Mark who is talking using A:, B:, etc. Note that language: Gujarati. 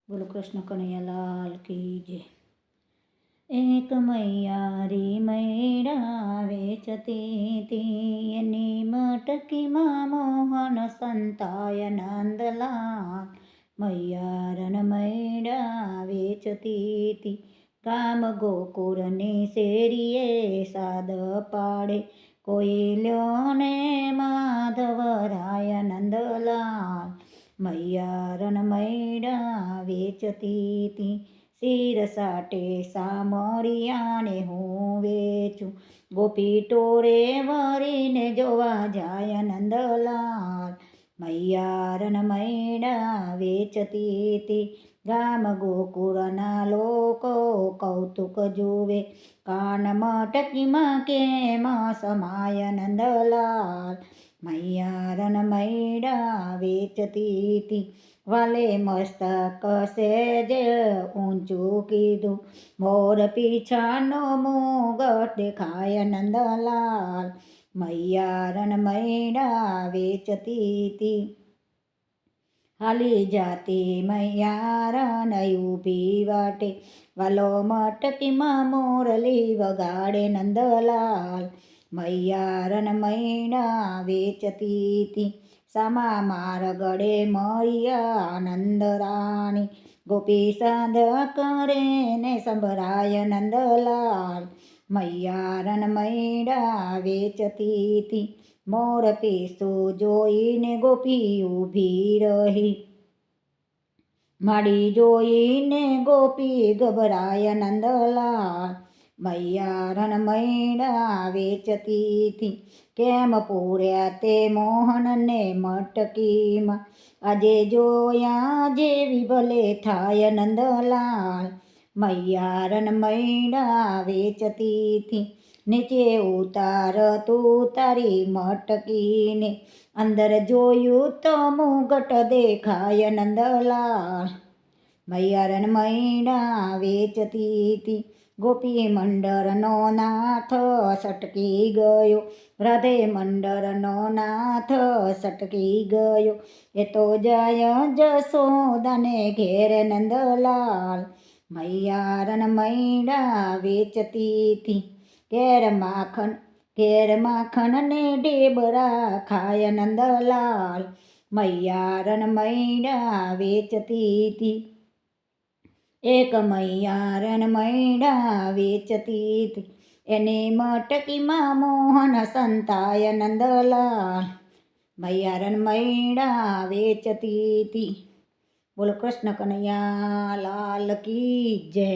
A: બોલો કૃષ્ણ કનૈયાલાલ કી જય। એક મૈયારી મૈડા વેચતી તી, એની મટકીમાં મોહન સંતાય નંદલાલ। મૈયારન મૈડા વેચતી તી, ગામ ગોકુળની શેરીએ સાદ પાડે, કોઈ લ્યો ને માધવરાય નંદલાલ। મૈયારન મૈડા વેચતી તી, શિર સાટે સામરિયાને હું વેચું, ગોપી ટોળે વરીને જોવા જાય નંદલાલ। મૈયારન મૈડા વેચતી તી, ગામ ગોકુળના લોકો કૌતુક જુએ, કાન મટકીમાં કેમ સમાય નંદલાલ। મૈયારન મૈડા વેચતી તી, વાલે મસ્તક સેજ ઊંચું કીધું, મોર પીછાનો મુગટ દેખાય નંદલાલ। મૈયારન મૈડા વેચતી તી, હાલી જાતી મૈયારન ઊભી વાટે, વાલો મટકીમાં મોરલી વગાડે નંદલાલ। મૈયારન મૈડા વેચતી તી, સામા માર ગળે મળ્યા નંદરાણી, ગોપી સાદ કરે ને સંભળાય નંદલાલ। મૈયારન મૈડા વેચતી તી, મોર પીછું જોઈને ગોપી ઊભી રહી, માડી જોઈને ગોપી ગભરાય નંદલાલ। મૈયારન મૈડા વેચતી તી, કેમ પૂર્યા તે મોહનને મટકીમાં, આજે જોયા જેવી ભલે થાય નંદલાલ। મૈયારન મૈડા વેચતી તી, નીચે ઉતાર તું તારી મટકીને, અંદર જોયું તો મુગટ દેખાય નંદલાલ। મૈયારન મૈડા વેચતી તી, ગોપી મંડળનો નાથ સટકી ગયો, રાધે મંડળનો નાથ સટકી ગયો, એ તો જાય જશોદાને ઘેર નંદલાલ। મૈયારન મૈડા વેચતી તી, ઘેર માખણ ને ઢેબરા ખાય નંદલાલ। મૈયારન મૈડા વેચતી તી, એક મૈયારન મૈડા વેચતી તી, એની મટકીમાં મોહન સંતાય નંદલાલ। મૈયારન મૈડા વેચતી તી। બોલો કૃષ્ણ કનૈયાલાલ કી જય।